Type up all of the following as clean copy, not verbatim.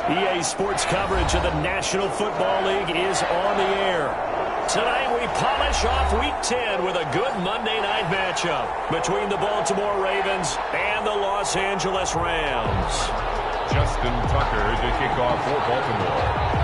EA Sports coverage of the National Football League is on the air. Tonight we polish off Week 10 with a good Monday night matchup between the Baltimore Ravens and the Los Angeles Rams. Justin Tucker to kick off for Baltimore.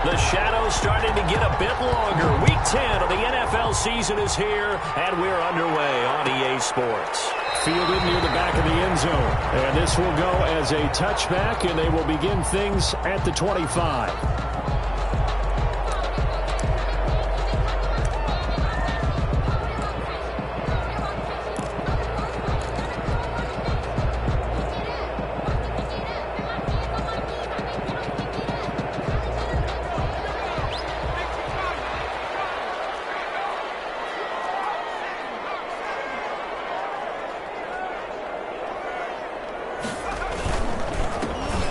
The shadow's starting to get a bit longer. Week 10 of the NFL season is here, and we're underway on EA Sports. Fielded near the back of the end zone. And this will go as a touchback, and they will begin things at the 25.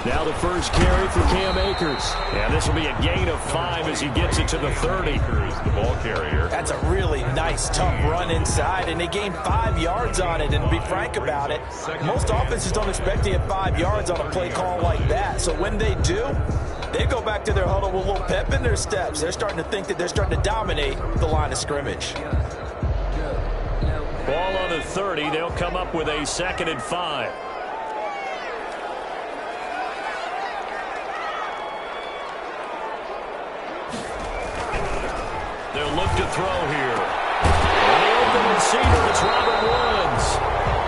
Now the first carry for Cam Akers. And this will be a gain of 5 as he gets it to the 30. The ball carrier. That's a really nice, tough run inside, and they gained 5 yards on it. And to be frank about it, most offenses don't expect to get 5 yards on a play call like that. So when they do, they go back to their huddle with a little pep in their steps. They're starting to think that they're starting to dominate the line of scrimmage. Ball on the 30. They'll come up with a 2nd and 5. They'll look to throw here. And the open receiver, it's Robert Woods.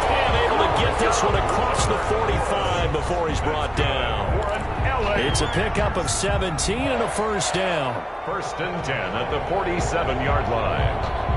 And able to get this one across the 45 before he's brought down. It's a pickup of 17 and a first down. 1st and 10 at the 47-yard line.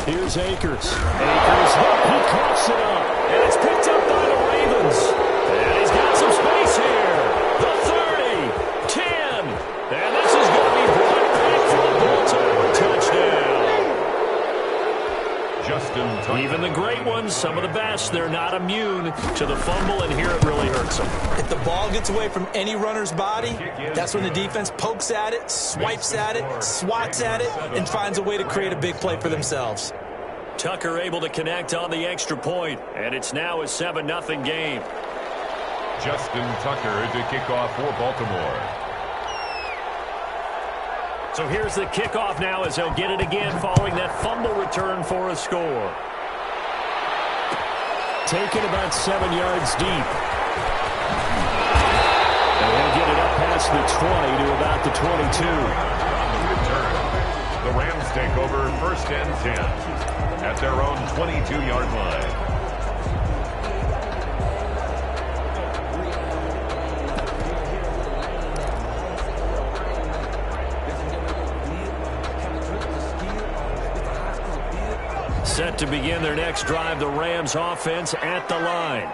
Here's Akers. He coughs it up. And it's picked up by the Ravens. And he's got some space here. The 30, 10. And this is going to be brought back for a Baltimore touchdown. Justin Tucker. Even the great ones, some of the best, they're not immune to the fumble, and here it really hurts them. If the ball gets away from any runner's body, that's when the defense pokes at it, swipes at it, swats at it, and finds a way to create a big play for themselves. Tucker able to connect on the extra point, and it's now a 7-0 game. Justin Tucker to kick off for Baltimore. So here's the kickoff now as they'll get it again following that fumble return for a score. Taken about 7 yards deep. And they'll get it up past the 20 to about the 22. On the return, the Rams take over 1st and 10 at their own 22-yard line. Set to begin their next drive, the Rams offense at the line.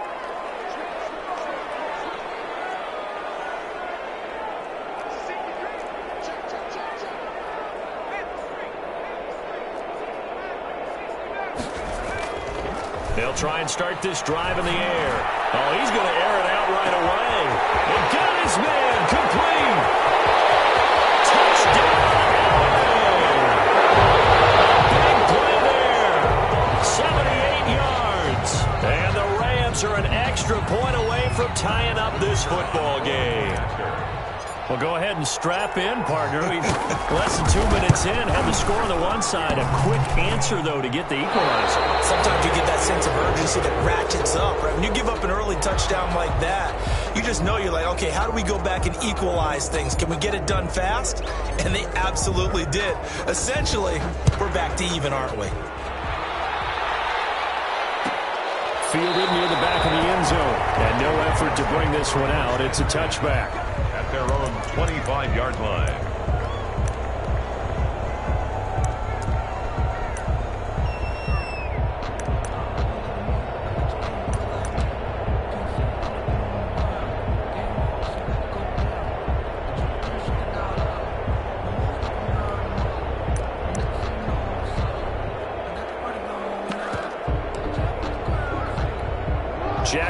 They'll try and start this drive in the air. Oh, he's going to air it out right away. And got his man complete. Touchdown, big play there. 78 yards. And the Rams are an extra point away from tying up this football game. Well, go ahead and strap in, partner. Less than 2 minutes in, had the score on the one side. A quick answer, though, to get the equalizer. Sometimes you get that sense of urgency that ratchets up, right? When you give up an early touchdown like that, you just know you're like, okay, how do we go back and equalize things? Can we get it done fast? And they absolutely did. Essentially, we're back to even, aren't we? Fielded near the back of the end zone. And no effort to bring this one out. It's a touchback. At their own 25-yard line.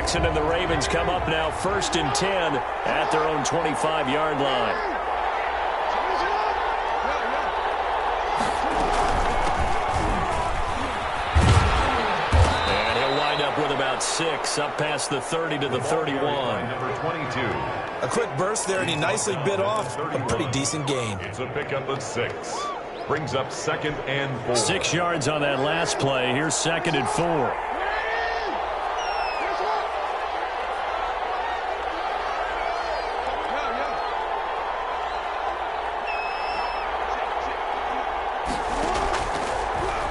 Jackson and the Ravens come up now 1st and 10 at their own 25-yard line. And he'll wind up with about 6 up past the 30 to the 31. Number 22. A quick burst there, and he nicely bit off a pretty decent gain. It's a pickup of 6. Brings up 2nd and 4. 6 yards on that last play. Here's 2nd and 4.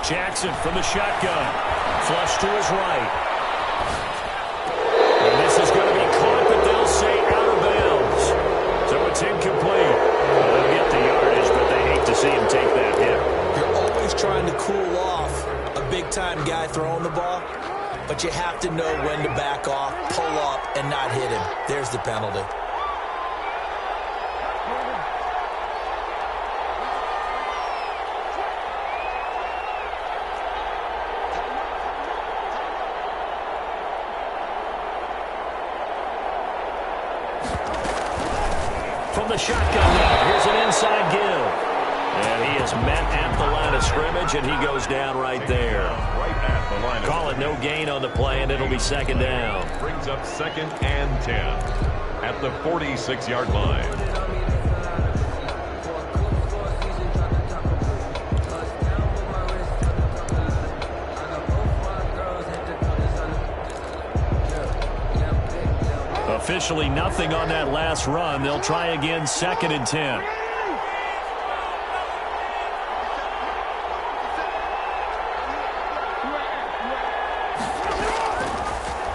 Jackson from the shotgun. Flush to his right. And this is going to be caught, but they'll say out of bounds. So it's incomplete. They'll get the yardage, but they hate to see him take that hit. You're always trying to cool off a big-time guy throwing the ball, but you have to know when to back off, pull up, and not hit him. There's the penalty. From the shotgun now, here's an inside give. And he is met at the line of scrimmage, and he goes down right there. Right at the line. Call it no gain on the play, and it'll be 2nd down. Brings up 2nd and 10 at the 46-yard line. Officially nothing on that last run. They'll try again, 2nd and 10.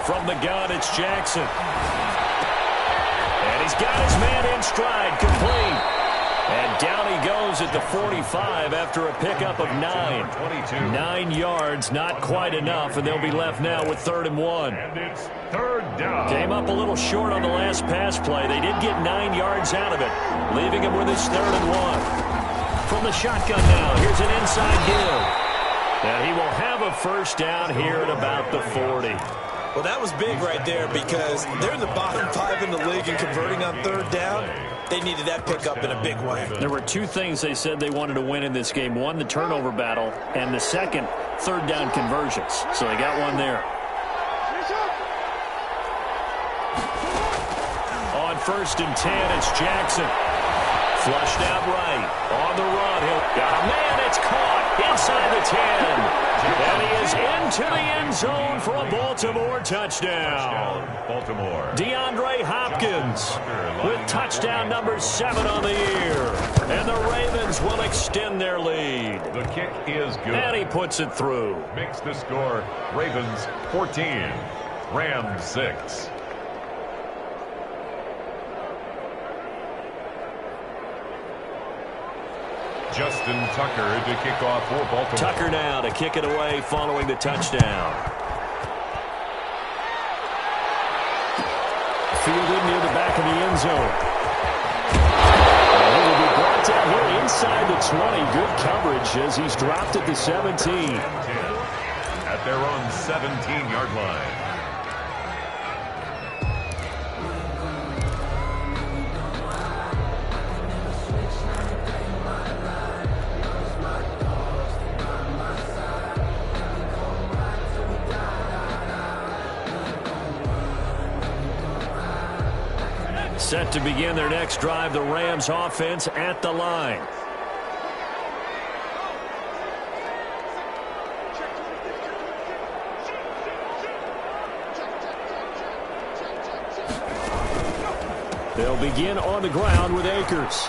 From the gun, it's Jackson. And he's got his man in stride, complete. And down he goes at the 45 after a pickup of 9. 9 yards, not quite enough, and they'll be left now with 3rd and 1. And it's 3rd down. Came up a little short on the last pass play. They did get 9 yards out of it, leaving him with his 3rd and 1. From the shotgun now, here's an inside give. And he will have a 1st down here at about the 40. Well, that was big right there because they're in the bottom 5 in the league and converting on 3rd down. They needed that pickup in a big way. There were 2 things they said they wanted to win in this game. One, the turnover battle, and the second, 3rd down conversions. So they got one there. On 1st and 10, it's Jackson. Flushed out right. On the run. He'll got a man. It's caught inside the 10. And he is into the end zone for a Baltimore touchdown. Baltimore. DeAndre Hopkins with touchdown number 7 on the year. And the Ravens will extend their lead. The kick is good. And he puts it through. Makes the score Ravens 14, Rams 6. Justin Tucker to kick off for Baltimore. Tucker now to kick it away following the touchdown. Fielded near the back of the end zone. And he will be brought down here inside the 20. Good coverage as he's dropped at the 17. At their own 17-yard line. Set to begin their next drive, the Rams offense at the line. They'll begin on the ground with Akers.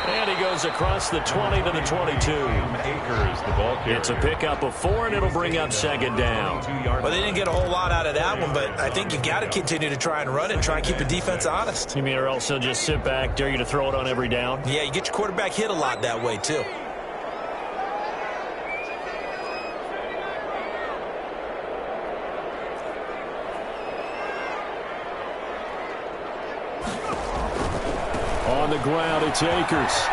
And he goes across the 20 to the 22. Akers, the ball carrier. It's a pickup of 4, and it'll bring up 2nd down. Well, they didn't get a whole lot out of that one, but I think you got to continue to try and run and try and keep the defense honest. You mean or else they'll just sit back, dare you to throw it on every down? Yeah, you get your quarterback hit a lot that way, too. On the ground, it's Akers.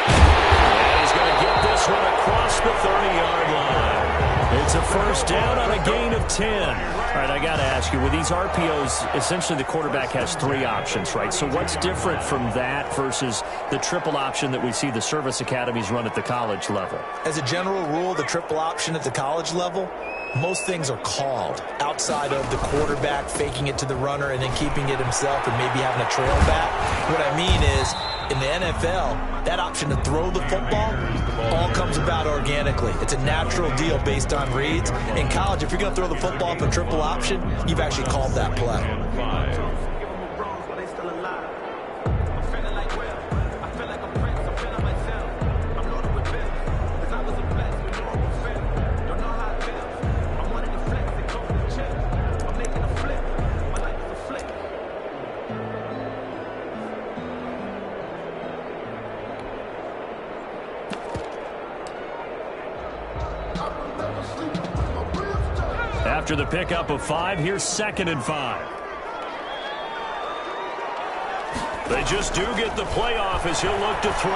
And he's going to get this one across the 30-yard line. It's a first down on a gain of 10. All right, I got to ask you, with these RPOs, essentially the quarterback has 3 options, right? So what's different from that versus the triple option that we see the service academies run at the college level? As a general rule, the triple option at the college level, most things are called outside of the quarterback faking it to the runner and then keeping it himself and maybe having a trail back. What I mean is, in the NFL, that option to throw the football all comes about organically. It's a natural deal based on reads. In college, if you're going to throw the football up a triple option, you've actually called that play. After the pickup of 5, here's 2nd and 5. They just do get the play off as he'll look to throw.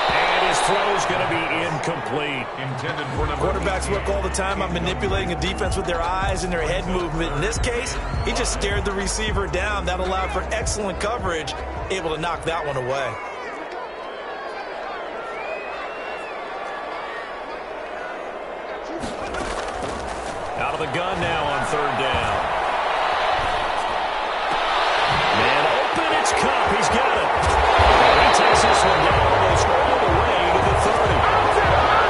And his throw's going to be incomplete. Intended for number Quarterbacks work all the time on manipulating a defense with their eyes and their head movement. In this case, he just stared the receiver down. That allowed for excellent coverage, able to knock that one away. Out of the gun now on 3rd down. Man open, it's Cup. He's got it. And he takes this one down almost all the way to the 30.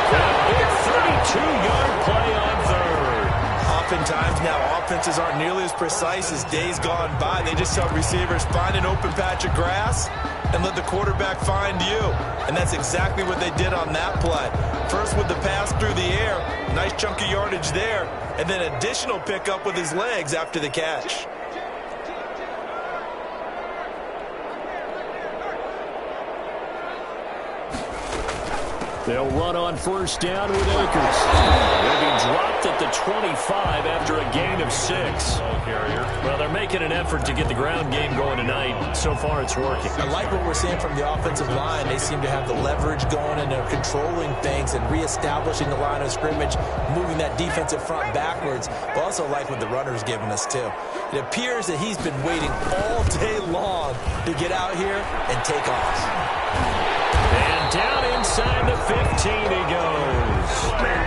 And a big 32-yard play on 3rd. Oftentimes now offenses aren't nearly as precise as days gone by. They just tell receivers, find an open patch of grass and let the quarterback find you. And that's exactly what they did on that play. First with the pass through the air, nice chunk of yardage there, and then additional pickup with his legs after the catch. They'll run on 1st down with Akers. He'll be dropped at the 25 after a gain of 6. Well, they're making an effort to get the ground game going tonight. So far, it's working. I like what we're seeing from the offensive line. They seem to have the leverage going, and they're controlling things and reestablishing the line of scrimmage, moving that defensive front backwards. But also like what the runner's giving us, too. It appears that he's been waiting all day long to get out here and take off. And down inside the 15 he goes.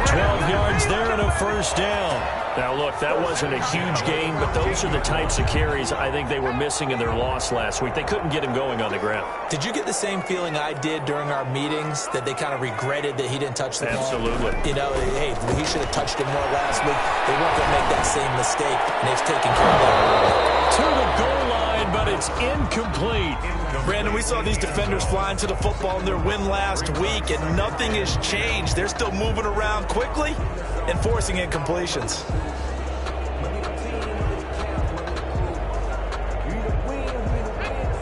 12 yards there and a 1st down. Now, look, that wasn't a huge gain, but those are the types of carries I think they were missing in their loss last week. They couldn't get him going on the ground. Did you get the same feeling I did during our meetings, that they kind of regretted that he didn't touch the ball? Absolutely. You know, hey, he should have touched it more last week. They weren't going to make that same mistake, and they've taken care of that. To the goal line, but it's incomplete. Brandon, we saw these defenders flying to the football in their win last week, and nothing has changed. They're still moving around quickly and forcing incompletions.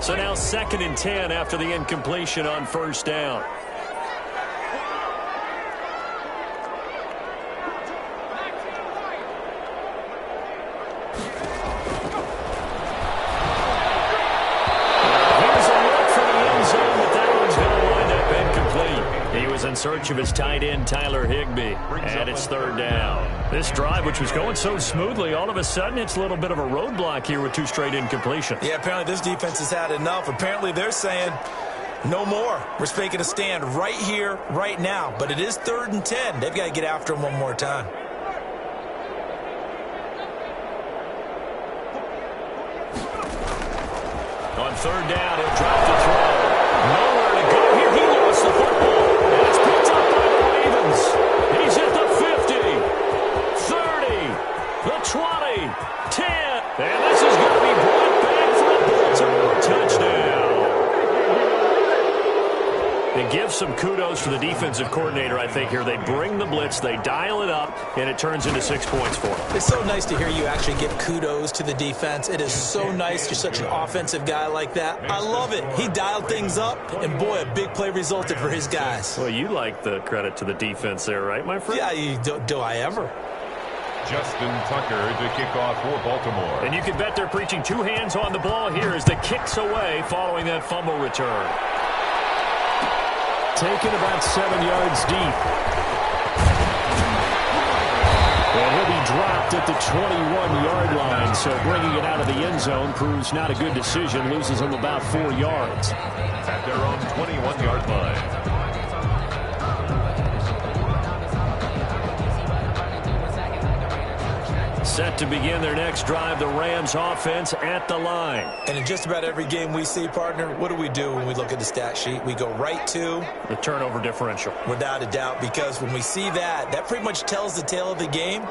So now 2nd and 10 after the incompletion on 1st down. In search of his tight end, Tyler Higbee. And it's 3rd down. This drive, which was going so smoothly, all of a sudden it's a little bit of a roadblock here with 2 straight incompletions. Yeah, apparently this defense has had enough. Apparently they're saying, no more. We're making a stand right here, right now. But it is 3rd and 10. They've got to get after him one more time. On 3rd down, he'll drop the throw. Nowhere to go here. He lost the football. And it's picked up by the Ravens. He's at the 50, 30, the 20, 10. And this is going to be brought back for a Baltimore touchdown. It gives some kudos to the defensive coordinator, I think, here. They bring the blitz, they dial it up, and it turns into 6 points for them. It's so nice to hear you actually give kudos to the defense. It is so nice. You're such an offensive guy like that. I love it. He dialed things up, and boy, a big play resulted for his guys. Well, you like the credit to the defense there, right, my friend? Yeah, do I ever? Justin Tucker to kick off for Baltimore. And you can bet they're preaching 2 hands on the ball here as the kick's away following that fumble return. Taken about 7 yards deep. And he'll be dropped at the 21-yard line, so bringing it out of the end zone proves not a good decision, loses him about 4 yards. At their own 21-yard line. Set to begin their next drive, the Rams offense at the line. And in just about every game we see, partner, what do we do when we look at the stat sheet? We go right to the turnover differential. Without a doubt, because when we see that, that pretty much tells the tale of the game.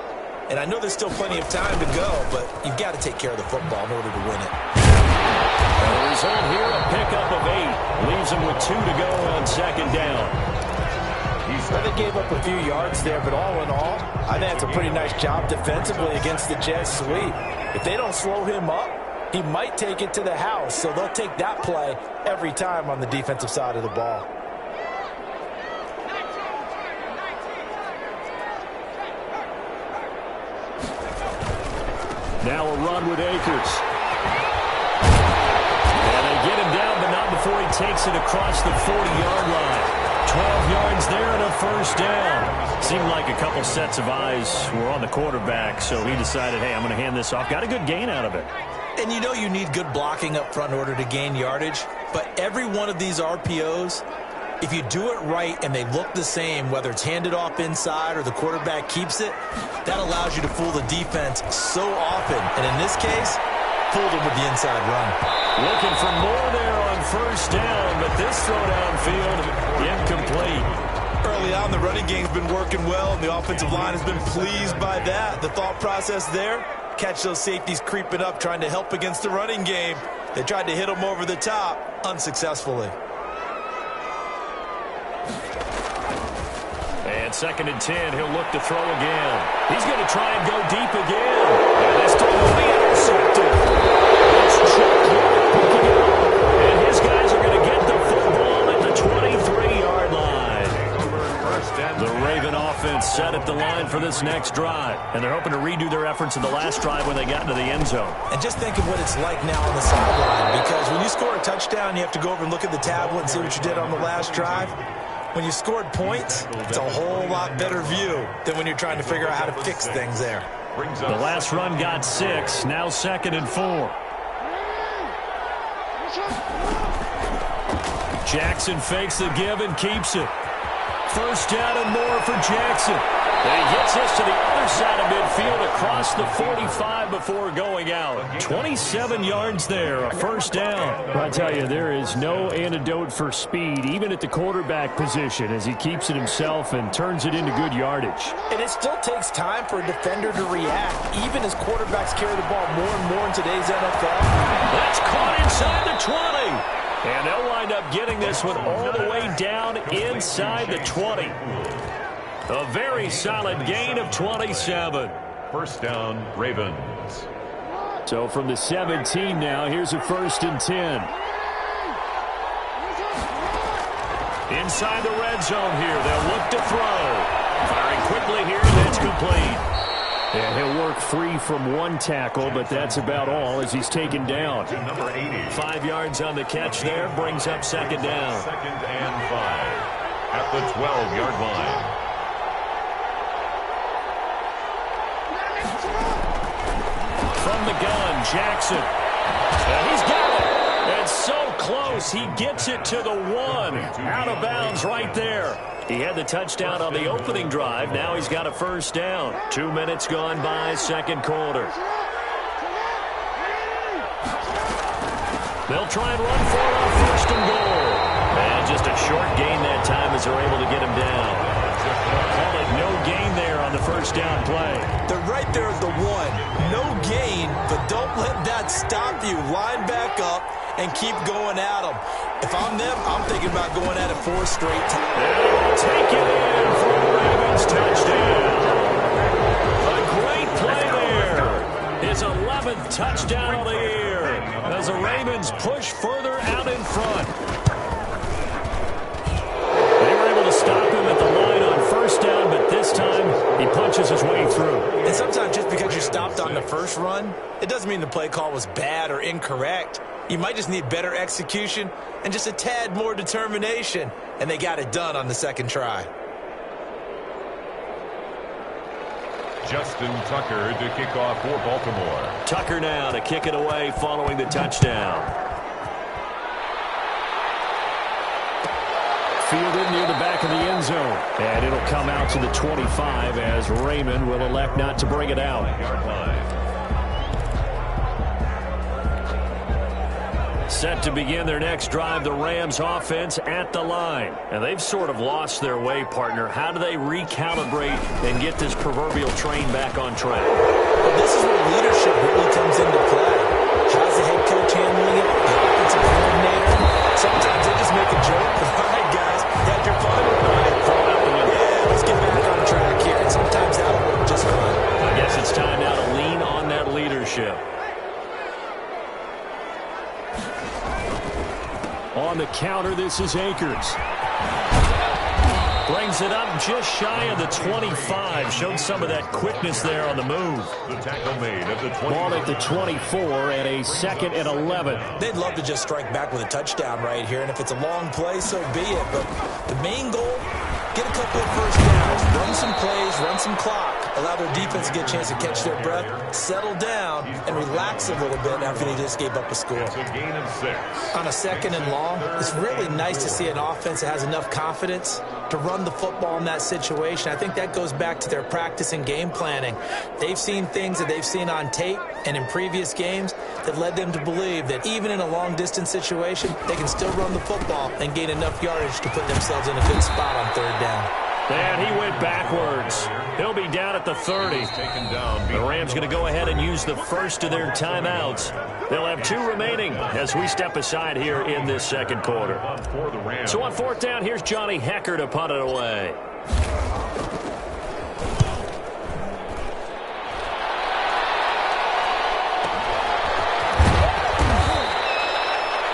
And I know there's still plenty of time to go, but you've got to take care of the football in order to win it. And the result here, a pickup of 8. Leaves them with 2 to go on second down. Well, they gave up a few yards there, but all in all, I think that's a pretty nice job defensively against the Jets sweep. If they don't slow him up, he might take it to the house, so they'll take that play every time on the defensive side of the ball. Now a run with Akers. And they get him down, but not before he takes it across the 40-yard line. 12 yards there and a first down. Seemed like a couple sets of eyes were on the quarterback, so he decided, hey, I'm going to hand this off. Got a good gain out of it. And you know you need good blocking up front in order to gain yardage, but every one of these RPOs, if you do it right and they look the same, whether it's handed off inside or the quarterback keeps it, that allows you to fool the defense so often. And in this case, fooled him with the inside run. Looking for more there on first down, but this throw downfield incomplete. Early on, the running game's been working well, and the offensive line has been pleased by that. The thought process there, catch those safeties creeping up, trying to help against the running game. They tried to hit them over the top, unsuccessfully. And 2nd and 10, he'll look to throw again. He's going to try and go deep again. And this time will be intercepted. It's Chuck picking it up. And his guys are going to get the football at the 23-yard line. The Raven offense set at the line for this next drive. And they're hoping to redo their efforts in the last drive when they got into the end zone. And just think of what it's like now on the sideline. Because when you score a touchdown, you have to go over and look at the tablet and see what you did on the last drive. When you scored points, it's a whole lot better view than when you're trying to figure out how to fix things there. The last run got 6, now 2nd and 4. Jackson fakes the give and keeps it. First down and more for Jackson. And he gets this to the other side of midfield across the 45 before going out. 27 yards there, a first down. I tell you, there is no antidote for speed, even at the quarterback position, as he keeps it himself and turns it into good yardage. And it still takes time for a defender to react, even as quarterbacks carry the ball more and more in today's NFL. That's caught inside the 20. And they'll wind up getting this one all the way down inside the 20. A very solid gain of 27. First down, Ravens. So from the 17 now, here's a 1st and 10. Inside the red zone here, they'll look to throw. Firing quickly here, that's complete. And he'll work free from one tackle, but that's about all as he's taken down. To number 80. 5 yards on the catch there, brings up 2nd down. 2nd and 5 at the 12-yard line. From the gun, Jackson. And he's got it. And so close, he gets it to the 1. Out of bounds right there. He had the touchdown on the opening drive. Now he's got a first down. 2 minutes gone by, second quarter. They'll try and run for it on 1st and goal. And just a short gain that time as they're able to get him down. Call it no gain there on the first down play. They're right there at the 1. No gain, but don't let that stop you. Line back up and keep going at them. If I'm them, I'm thinking about going at it 4 straight times. And take it in for the Ravens touchdown. A great play there. His 11th touchdown of the year as the Ravens push further out in front. They were able to stop him at the line on first down, but this time he punches his way through. And sometimes just because you stopped on the first run, it doesn't mean the play call was bad or incorrect. You might just need better execution and just a tad more determination. And they got it done on the second try. Justin Tucker to kick off for Baltimore. Tucker now to kick it away following the touchdown. Fielded near the back of the end zone. And it'll come out to the 25 as Raymond will elect not to bring it out. Set to begin their next drive, the Rams offense at the line. And they've sort of lost their way, partner. How do they recalibrate and get this proverbial train back on track? Well, this is where leadership really comes into play. How's the head coach handling it? The offensive coordinator? Sometimes they just make a joke. All right, guys, had your fun. All right, throw it out the window. Yeah, let's get back on track here. And sometimes that'll work just fine. I guess it's time now to lean on that leadership. On the counter, this is Akers. Brings it up just shy of the 25. Showed some of that quickness there on the move. The tackle made at the 20. Ball at the 24 and a 2nd and 11. They'd love to just strike back with a touchdown right here. And if it's a long play, so be it. But the main goal, get a couple of first downs, run some plays, run some clock, allow their defense to get a chance to catch their breath, settle down, and relax a little bit after they just gave up a score. It's a gain of 6. On a 2nd and long, it's really nice to see an offense that has enough confidence to run the football in that situation. I think that goes back to their practice and game planning. They've seen things that they've seen on tape and in previous games that led them to believe that even in a long-distance situation, they can still run the football and gain enough yardage to put themselves in a good spot on 3rd down. And he went backwards. He'll be down at the 30. The Rams going to go ahead and use the first of their timeouts. They'll have 2 remaining as we step aside here in this 2nd quarter. So on 4th down, here's Johnny Hecker to punt it away.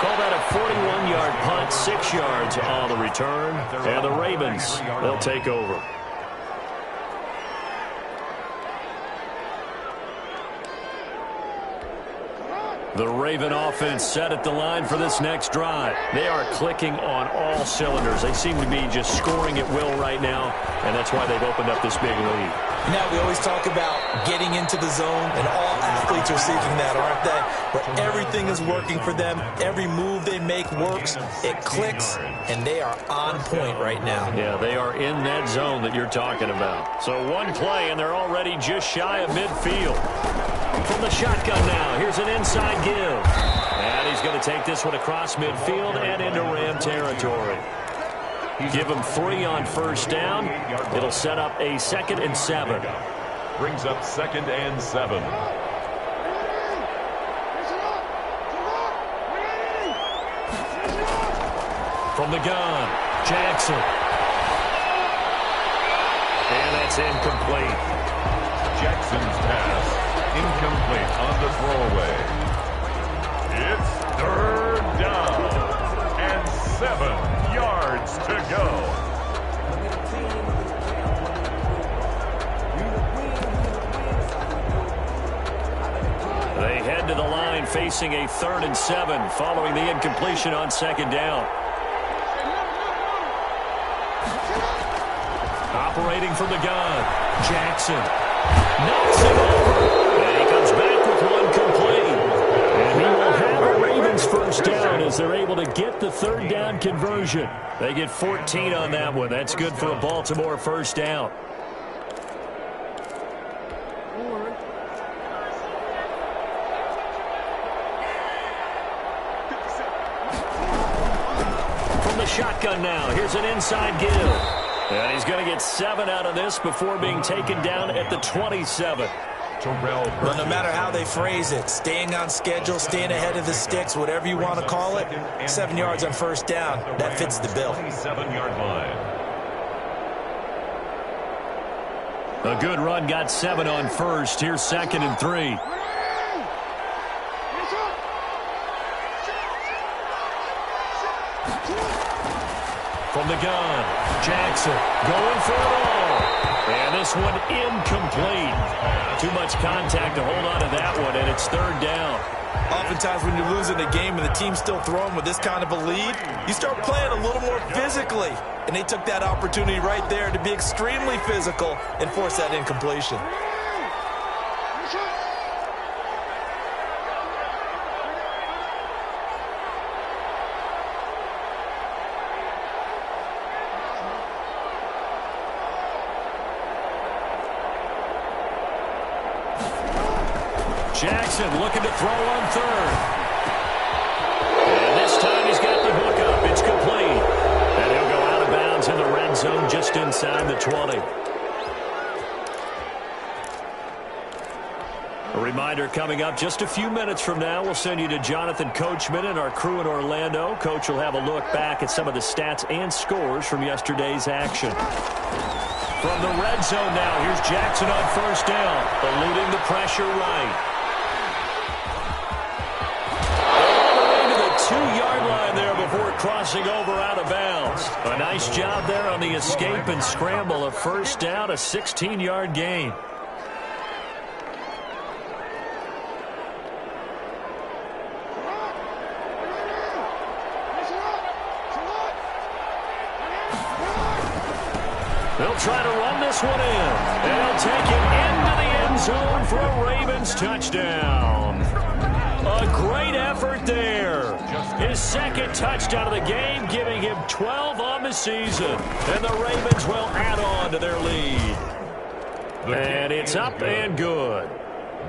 Call that a 41-yard punt, 6 yards on the return. And the Ravens, they'll take over. The Raven offense set at the line for this next drive. They are clicking on all cylinders. They seem to be just scoring at will right now, and that's why they've opened up this big lead. Now, we always talk about getting into the zone, and all athletes are seeking that, aren't they? Where everything is working for them. Every move they make works. It clicks, and they are on point right now. Yeah, they are in that zone that you're talking about. So one play, and they're already just shy of midfield. From the shotgun now, here's an inside give. And he's going to take this one across midfield and into Ram territory. Give him 3 on 1st down. It'll set up a 2nd and 7. Brings up 2nd and 7. From the gun, Jackson. And that's incomplete. Jackson's pass. Incomplete on the throwaway. It's 3rd down and 7 yards to go. They head to the line facing a 3rd and 7 following the incompletion on 2nd down. Operating from the gun, Jackson knocks it over. And he comes back with one complete. And he will have a Ravens 1st down as they're able to get the 3rd down conversion. They get 14 on that one. That's good for a Baltimore 1st down. From the shotgun now, here's an inside give. And he's going to get 7 out of this before being taken down at the 27. Well, no matter how they phrase it, staying on schedule, staying ahead of the sticks, whatever you want to call it, 7 yards on 1st down, that fits the bill. 7-yard line. A good run got 7 on 1st. Here's 2nd and 3. From the gun, Jackson going for it all. And this one incomplete. Too much contact to hold on to that one, and it's 3rd down. Oftentimes when you're losing a game and the team's still throwing with this kind of a lead, you start playing a little more physically. And they took that opportunity right there to be extremely physical and force that incompletion. Jackson looking to throw on third. And this time he's got the hook up. It's complete. And he'll go out of bounds in the red zone just inside the 20. A reminder coming up just a few minutes from now. We'll send you to Jonathan Coachman and our crew in Orlando. Coach will have a look back at some of the stats and scores from yesterday's action. From the red zone now, here's Jackson on first down, eluding the pressure right. All the way to the 2-yard line there before crossing over out of bounds. A nice job there on the escape and scramble. A first down, a 16-yard gain. They'll try to run this one in. And they'll take it into the end zone for a Ravens touchdown. A great effort there. His second touchdown of the game, giving him 12 on the season. And the Ravens will add on to their lead. And it's up and good.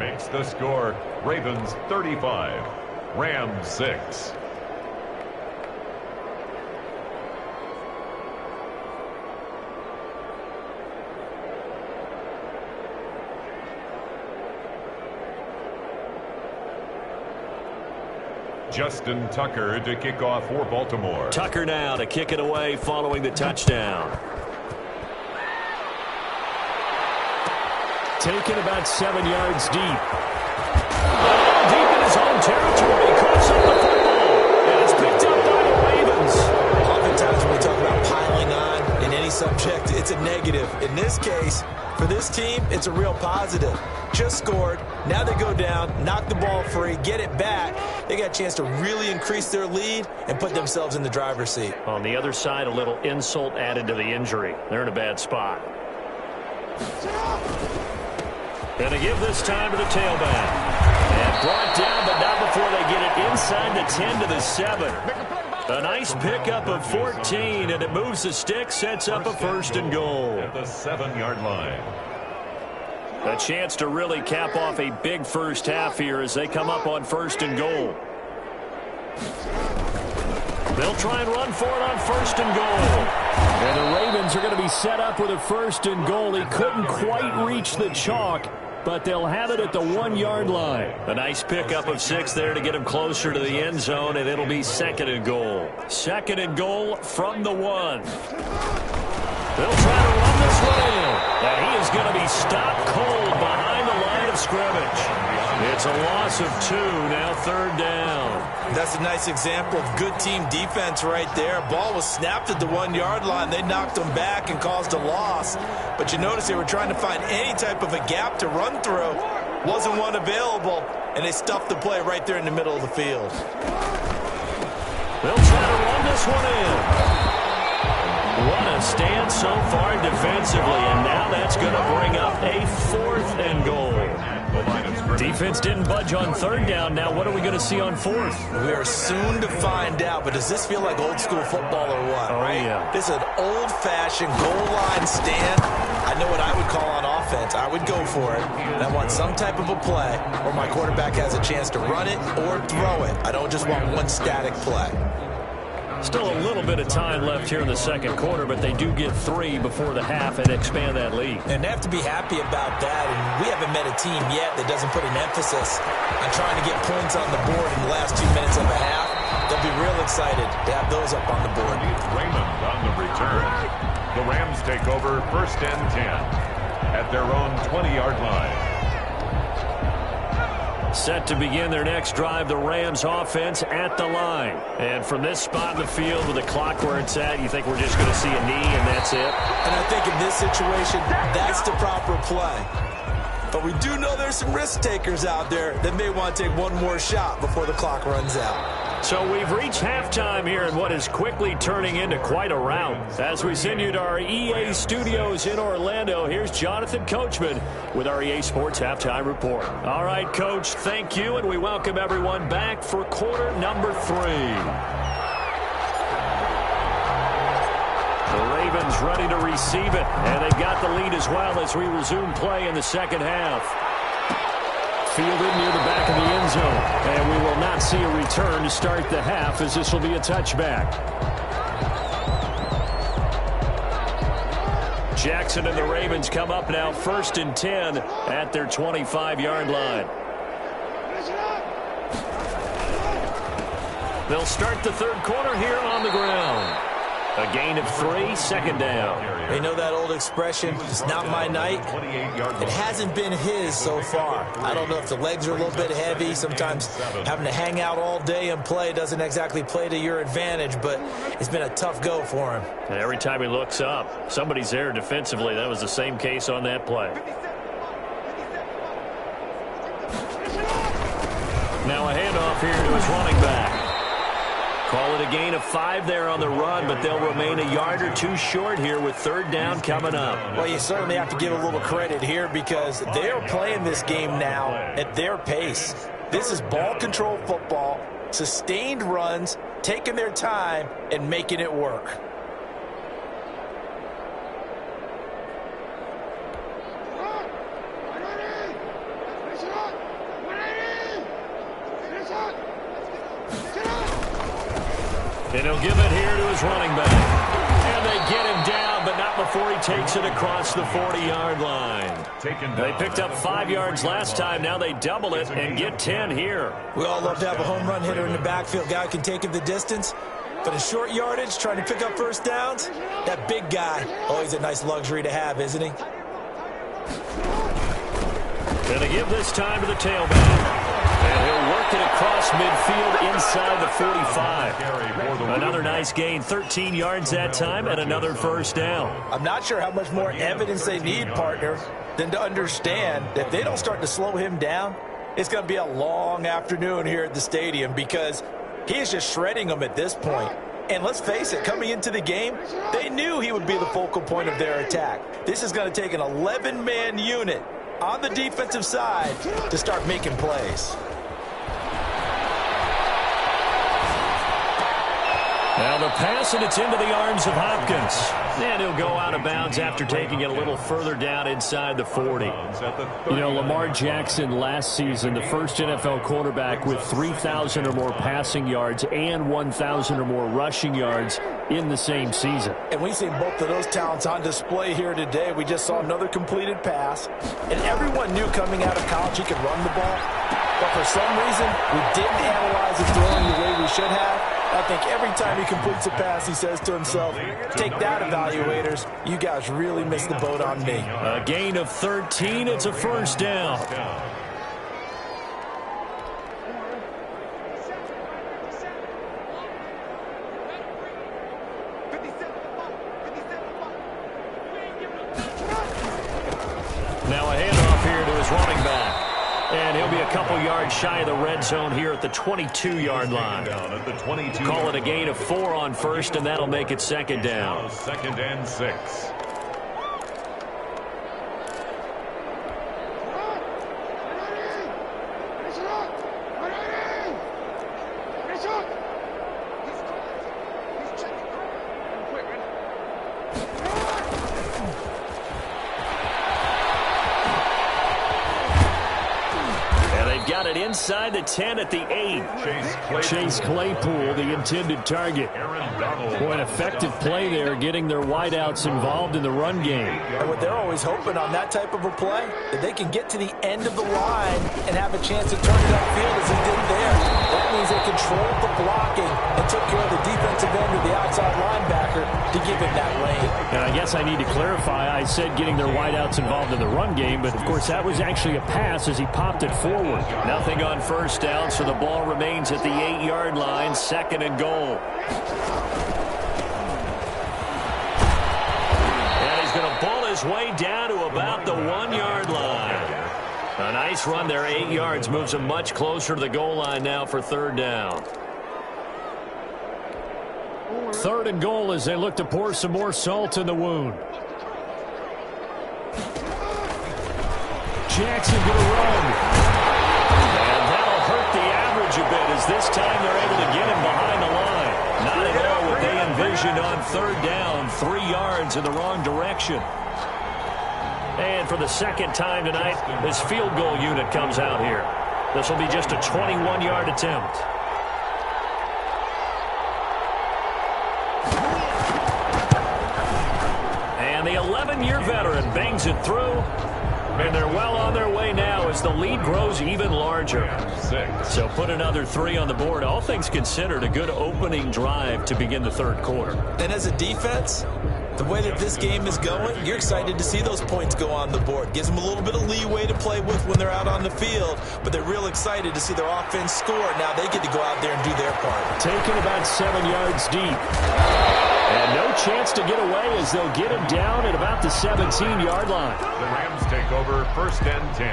Makes the score Ravens 35, Rams 6. Justin Tucker to kick off for Baltimore. Tucker now to kick it away following the touchdown. Taken about 7 yards deep. Deep in his own territory. Coughs up the football. And it's picked up by the Ravens. Oftentimes when we talk about piling on in any subject, it's a negative. In this case, for this team, it's a real positive. Just scored. Now they go down, knock the ball free, get it back. They got a chance to really increase their lead and put themselves in the driver's seat. On the other side, a little insult added to the injury. They're in a bad spot. And they give this time to the tailback. And brought down, but not before they get it inside the 10 to the 7. A nice pickup of 14, and it moves the stick, sets up a first and goal. At the 7-yard line. A chance to really cap off a big first half here as they come up on first and goal. They'll try and run for it on first and goal. And the Ravens are going to be set up with a first and goal. He couldn't quite reach the chalk, but they'll have it at the 1-yard line. A nice pickup of 6 there to get him closer to the end zone, and it'll be second and goal. Second and goal from the 1. They'll try to run this one in. And he is going to be stopped cold behind the line of scrimmage. It's a loss of 2, now third down. That's a nice example of good team defense right there. Ball was snapped at the 1-yard line. They knocked them back and caused a loss. But you notice they were trying to find any type of a gap to run through. Wasn't one available, and they stuffed the play right there in the middle of the field. They'll try to run this one in. What a stand so far defensively, and now that's going to bring up a 4th and goal. Defense didn't budge on third down. Now what are we going to see on 4th? We are soon to find out, but does this feel like old school football or what? Oh, right? Yeah. This is an old-fashioned goal line stand. I know what I would call on offense. I would go for it, and I want some type of a play where my quarterback has a chance to run it or throw it. I don't just want one static play. Still a little bit of time left here in the second quarter, but they do get 3 before the half and expand that lead. And they have to be happy about that. And we haven't met a team yet that doesn't put an emphasis on trying to get points on the board in the last 2 minutes of a half. They'll be real excited to have those up on the board. Raymond on the return. The Rams take over first and 10 at their own 20-yard line. Set to begin their next drive, the Rams offense at the line. And from this spot in the field with the clock where it's at, you think we're just going to see a knee and that's it? And I think in this situation, that's the proper play. But we do know there's some risk takers out there that may want to take one more shot before the clock runs out. So we've reached halftime here in what is quickly turning into quite a rout. As we send you to our EA studios in Orlando, here's Jonathan Coachman with our EA Sports Halftime Report. All right, Coach, thank you, and we welcome everyone back for quarter number 3. The Ravens ready to receive it, and they've got the lead as well as we resume play in the second half. fielded near the back of the end zone. And we will not see a return to start the half, as this will be a touchback. Jackson and the Ravens come up now 1st and 10 at their 25-yard line. They'll start the third quarter here on the ground. A gain of 3, second down. You know that old expression, it's not my night? It hasn't been his so far. I don't know if the legs are a little bit heavy. Sometimes having to hang out all day and play doesn't exactly play to your advantage, but it's been a tough go for him. And every time he looks up, somebody's there defensively. That was the same case on that play. Now a handoff here to his running back. Call it a gain of 5 there on the run, but they'll remain a yard or 2 short here with third down coming up. Well, you certainly have to give a little credit here because they are playing this game now at their pace. This is ball control football, sustained runs, taking their time, and making it work. And he'll give it here to his running back. And they get him down, but not before he takes it across the 40-yard line. They picked up 5 yards last time. Now they double it and get 10 here. We all love to have a home run hitter in the backfield. Guy who can take it the distance. But in short yardage, trying to pick up first downs, that big guy, always a nice luxury to have, isn't he? Going to give this time to the tailback. And he'll work it across midfield inside the 45. Another nice gain, 13 yards that time, and another first down. I'm not sure how much more evidence they need, partner, than to understand that if they don't start to slow him down, it's going to be a long afternoon here at the stadium because he is just shredding them at this point. And let's face it, coming into the game, they knew he would be the focal point of their attack. This is going to take an 11-man unit on the defensive side to start making plays. Now the pass, and it's into the arms of Hopkins. And he'll go out of bounds after taking it a little further down inside the 40. You know, Lamar Jackson last season, the first NFL quarterback with 3,000 or more passing yards and 1,000 or more rushing yards in the same season. And we've seen both of those talents on display here today. We just saw another completed pass. And everyone knew coming out of college he could run the ball. But for some reason, we didn't analyze his throwing the way we should have. I think every time he completes a pass, he says to himself, take that, evaluators. You guys really missed the boat on me. A gain of 13. It's a first down. Now a handoff here to his running back. And he'll be a couple yards shy of the red zone here at the 22-yard line. Call it a gain of 4 on first, and that'll make it second down. Second and 6. Inside the 10 at the 8. Chase Claypool, the intended target. Boy, an effective play there, getting their wideouts involved in the run game. And what they're always hoping on that type of a play, that they can get to the end of the line and have a chance to turn it upfield as he did there. That means they controlled the blocking and took care of the defensive end of the outside linebacker to give him that lane. And I guess I need to clarify, I said getting their wideouts involved in the run game, but of course that was actually a pass as he popped it forward. Nothing on first down, so the ball remains at the 8-yard line, second and goal. And he's going to bull his way down to about the 1-yard line. A nice run there, 8 yards, moves him much closer to the goal line now for third down. Third and goal as they look to pour some more salt in the wound. Jackson going to run. The average a bit as this time they're able to get him behind the line. Not at all what they envisioned on third down. 3 yards in the wrong direction. And for the second time tonight, his field goal unit comes out here. This will be just a 21-yard attempt. And the 11-year veteran bangs it through. And they're well on their way now as the lead grows even larger. So put another 3 on the board. All things considered, a good opening drive to begin the third quarter. And as a defense, the way that this game is going, you're excited to see those points go on the board. Gives them a little bit of leeway to play with when they're out on the field, but they're real excited to see their offense score. Now they get to go out there and do their part. Taken about 7 yards deep. And no chance to get away as they'll get him down at about the 17-yard line. The Rams take over 1st and 10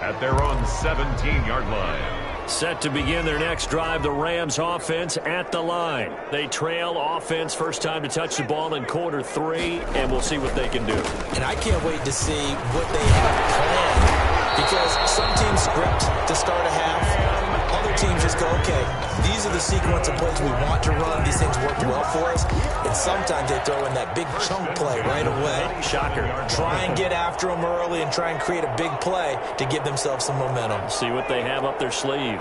at their own 17-yard line. Set to begin their next drive, the Rams offense at the line. They trail offense, first time to touch the ball in quarter 3, and we'll see what they can do. And I can't wait to see what they have planned, because some teams script to start a half. Other teams just go, okay, these are the sequence of plays we want to run. These things work well for us. And sometimes they throw in that big chunk play right away. Shocker. Try and get after them early and try and create a big play to give themselves some momentum. See what they have up their sleeve.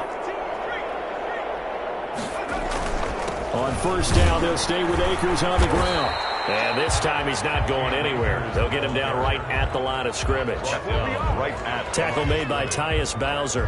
On first down, they'll stay with Akers on the ground. And this time he's not going anywhere. They'll get him down right at the line of scrimmage. Tackle made by Tyus Bowser.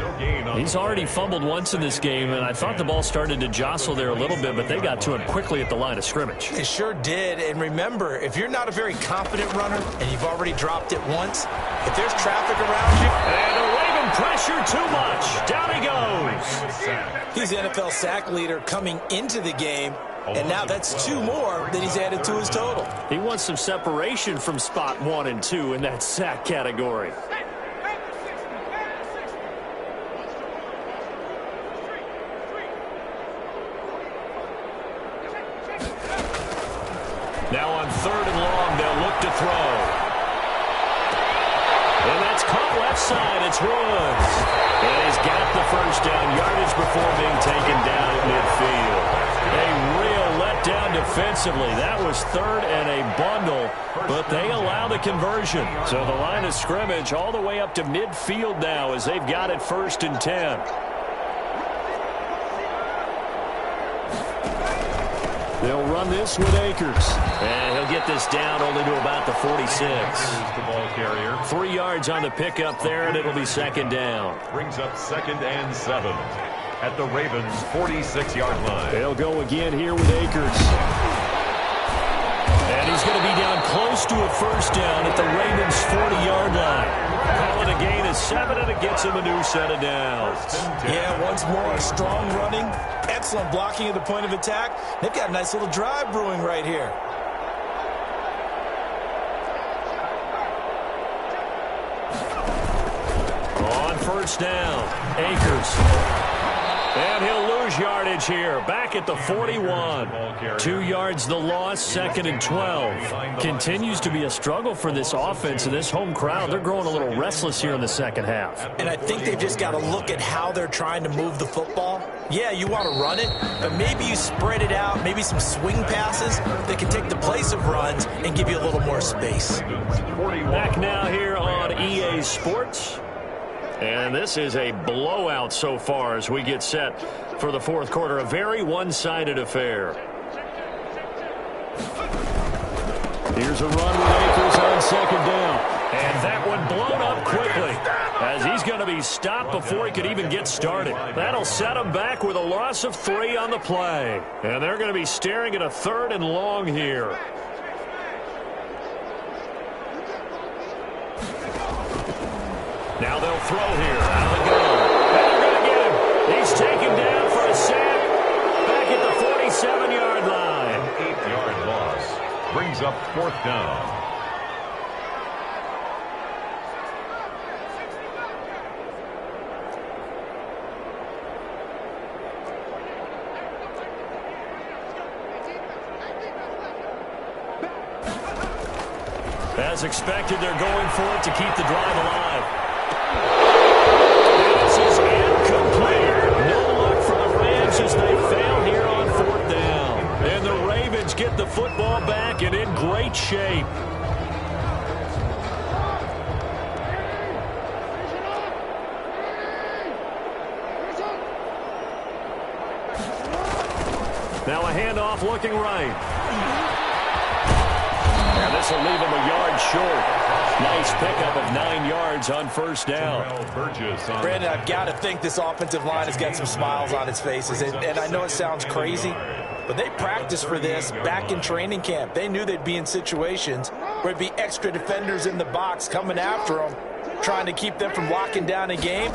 He's already fumbled once in this game, and I thought the ball started to jostle there a little bit, but they got to him quickly at the line of scrimmage. It sure did. And remember, if you're not a very confident runner and you've already dropped it once, if there's traffic around you... And a Raven pressure too much. Down he goes. He's the NFL sack leader coming into the game. And now that's 2 more that he's added to his total. He wants some separation from spot 1 and 2 in that sack category. Now on 3rd and long, they'll look to throw. And that's caught left side. It's Woods. And he's got the first down, yardage before being taken down at midfield. A real letdown defensively. That was 3rd and a bundle, but they allow the conversion. So the line of scrimmage all the way up to midfield now as they've got it 1st and 10. They'll run this with Akers. And he'll get this down only to about the 46. The ball carrier. 3 yards on the pickup there, and it'll be 2nd down. Brings up 2nd and 7 at the Ravens' 46-yard line. They'll go again here with Akers. And he's going to be down close to a first down at the Ravens' 40-yard line. Call it a gain of 7, and it gets him a new set of downs. Yeah, once more, strong running, excellent blocking at the point of attack. They've got a nice little drive brewing right here. On first down, Akers. And he'll lose yardage here. Back at the 41. 2 yards the loss, 2nd and 12. Continues to be a struggle for this offense and this home crowd. They're growing a little restless here in the second half. And I think they've just got to look at how they're trying to move the football. Yeah, you want to run it, but maybe you spread it out, maybe some swing passes that can take the place of runs and give you a little more space. Back now here on EA Sports. And this is a blowout so far as we get set for the 4th quarter. A very one-sided affair. Here's a run with Akers on 2nd down. And that one blown up quickly as he's going to be stopped before he could even get started. That'll set him back with a loss of 3 on the play. And they're going to be staring at a 3rd and long here. Now they'll throw here. Out they go. And they're going to get him. He's taken down for a sack. Back at the 47-yard line. An 8-yard loss. Brings up 4th down. As expected, they're going for it to keep the drive alive. This is incomplete. No luck for the Rams as they fail here on 4th down. And the Ravens get the football back and in great shape. Now a handoff looking right. And this will leave him a yard short. Nice pickup of 9 yards on first down. Brandon, I've got to think this offensive line has got some smiles on its faces. And I know it sounds crazy, but they practiced for this back in training camp. They knew they'd be in situations where it'd be extra defenders in the box coming after them, trying to keep them from locking down a game.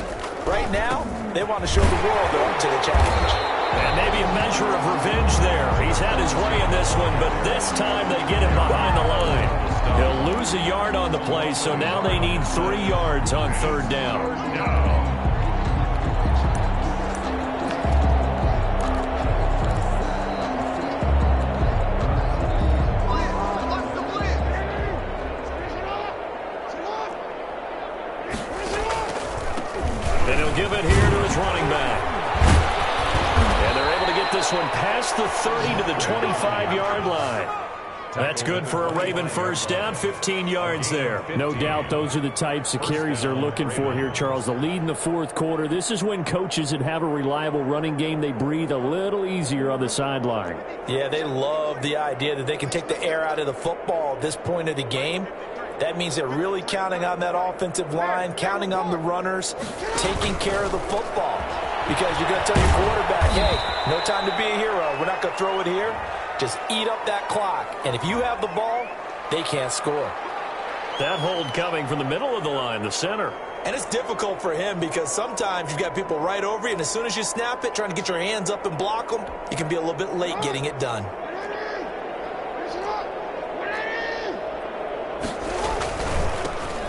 Right now, they want to show the world they're up to the challenge. And maybe a measure of revenge there. He's had his way in this one, but this time they get him behind the line. He'll lose a yard on the play, so now they need 3 yards on third down. And he'll give it here to his running back. And they're able to get this one past the 30 to the 25-yard line. That's good for a Raven first down, 15 yards there. No doubt those are the types of carries they're looking for here, Charles. The lead in the fourth quarter. This is when coaches that have a reliable running game, they breathe a little easier on the sideline. Yeah, they love the idea that they can take the air out of the football at this point of the game. That means they're really counting on that offensive line, counting on the runners, taking care of the football. Because you're going to tell your quarterback, hey, no time to be a hero. We're not going to throw it here. Just eat up that clock. And if you have the ball, they can't score. That hold coming from the middle of the line, the center. And it's difficult for him because sometimes you've got people right over you, and as soon as you snap it, trying to get your hands up and block them, you can be a little bit late getting it done.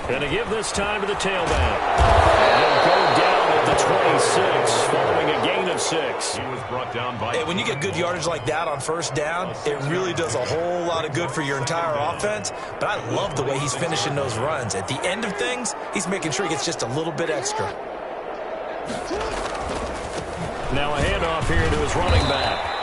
Going to give this time to the tailback. And he'll go down at the 26 following a gain of 6. He was brought down by... Hey, when you get good yardage like that on first down, it really does a whole lot of good for your entire offense. But I love the way he's finishing those runs. At the end of things, he's making sure he gets just a little bit extra. Now a handoff here to his running back.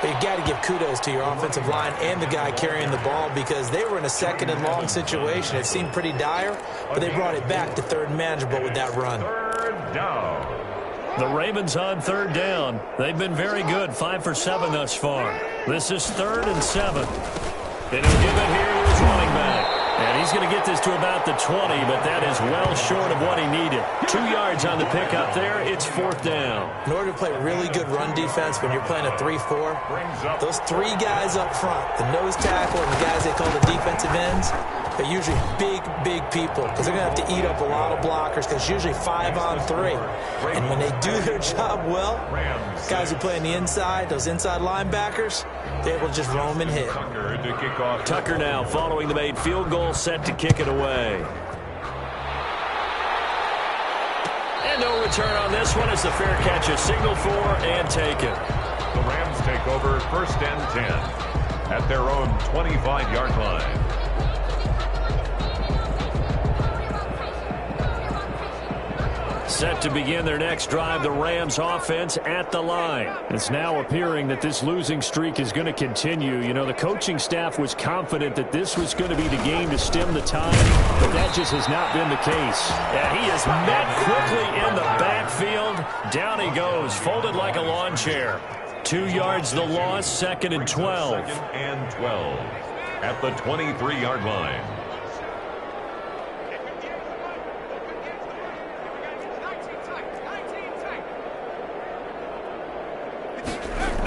But you've got to give kudos to your offensive line and the guy carrying the ball because they were in a second and long situation. It seemed pretty dire, but they brought it back to third manageable with that run. Third down. The Ravens on third down. They've been very good, 5 for 7 thus far. This is 3rd and 7. And he'll give it here to his running back. And he's going to get this to about the 20, but that is well short of what he needed. 2 yards on the pickup there. It's 4th down. In order to play really good run defense when you're playing a 3-4, those 3 guys up front, the nose tackle and the guys they call the defensive ends, they're usually big, big people because they're going to have to eat up a lot of blockers because usually 5 on 3. And when they do their job well, guys who play on the inside, those inside linebackers, they're able to just roam and hit. Tucker now following the made field goal, set to kick it away. And no return on this one as the fair catch is signaled for and taken. The Rams take over 1st and 10 at their own 25-yard line. Set to begin their next drive, the Rams offense at the line. It's now appearing that this losing streak is going to continue. You know, the coaching staff was confident that this was going to be the game to stem the tide, but that just has not been the case. And he is met quickly in the backfield. Down he goes, folded like a lawn chair. 2 yards the loss, 2nd and 12. 2nd and 12 at the 23-yard line.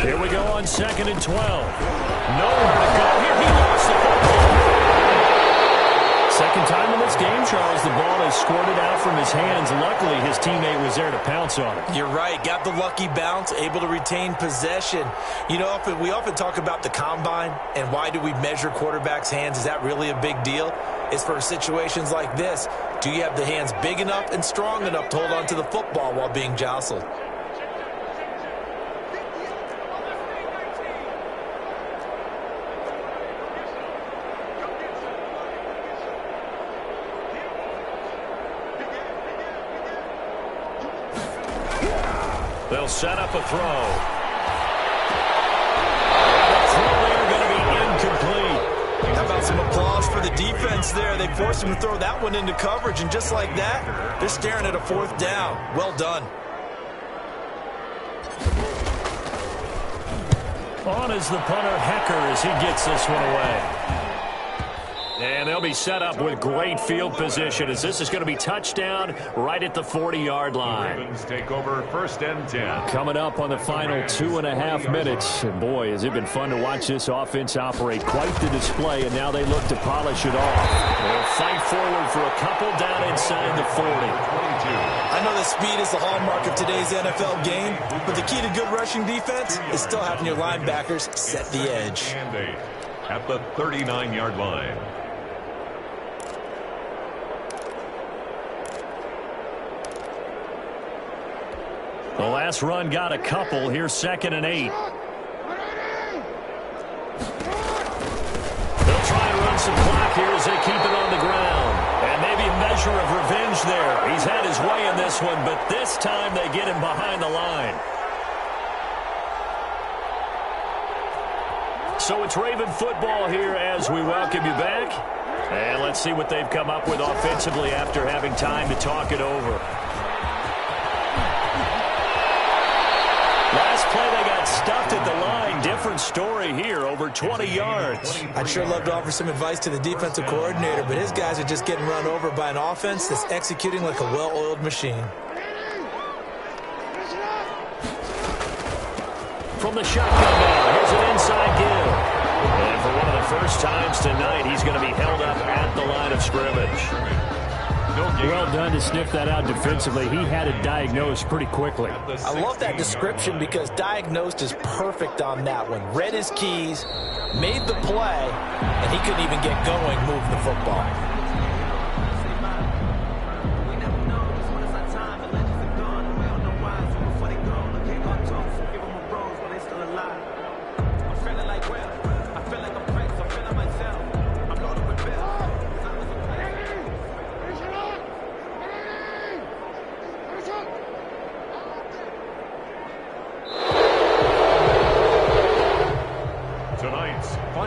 Here we go on 2nd and 12. Nowhere to go. Here he lost the football. Second time in this game, Charles, the ball has squirted out from his hands. Luckily, his teammate was there to pounce on it. You're right. Got the lucky bounce, able to retain possession. You know, we often talk about the combine and why do we measure quarterbacks' hands. Is that really a big deal? It's for situations like this. Do you have the hands big enough and strong enough to hold on to the football while being jostled? They'll set up a throw. The throw there going to be incomplete. How about some applause for the defense there? They forced him to throw that one into coverage, and just like that, they're staring at a 4th down. Well done. On is the punter, Hecker, as he gets this one away. And they'll be set up with great field position as this is going to be touchdown right at the 40-yard line. The Ravens take over 1st and 10. Coming up on the final 2.5 minutes. And boy, has it been fun to watch this offense operate. Quite the display, and now they look to polish it off. They'll fight forward for a couple down inside the 40. I know that speed is the hallmark of today's NFL game, but the key to good rushing defense is still having your linebackers set the edge. And 8 at the 39-yard line. The last run got a couple. Here's 2nd and 8. They'll try and run some clock here as they keep it on the ground. And maybe a measure of revenge there. He's had his way in this one, but this time they get him behind the line. So it's Raven football here as we welcome you back. And let's see what they've come up with offensively after having time to talk it over. Last play, they got stuffed at the line. Different story here, over 20 yards. I'd sure love to offer some advice to the defensive coordinator, but his guys are just getting run over by an offense that's executing like a well-oiled machine. From the shotgun now, here's an inside give. And for one of the first times tonight, he's going to be held up at the line of scrimmage. Well done to sniff that out defensively. He had it diagnosed pretty quickly. I love that description because diagnosed is perfect on that one. Read his keys, made the play, and he couldn't even get going moving the football.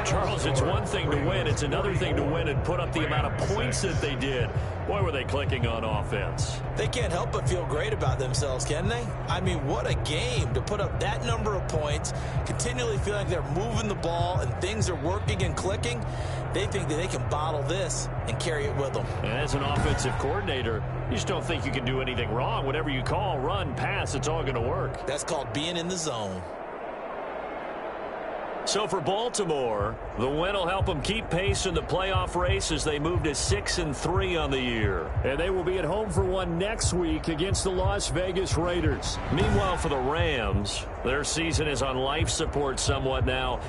Charles, it's one thing to win. It's another thing to win and put up the amount of points that they did. Boy, were they clicking on offense. They can't help but feel great about themselves, can they? I mean, what a game to put up that number of points, continually feeling they're moving the ball and things are working and clicking. They think that they can bottle this and carry it with them. And as an offensive coordinator, you just don't think you can do anything wrong. Whatever you call, run, pass, it's all going to work. That's called being in the zone. So for Baltimore, the win will help them keep pace in the playoff race as they move to 6-3 on the year. And they will be at home for one next week against the Las Vegas Raiders. Meanwhile, for the Rams, their season is on life support somewhat now.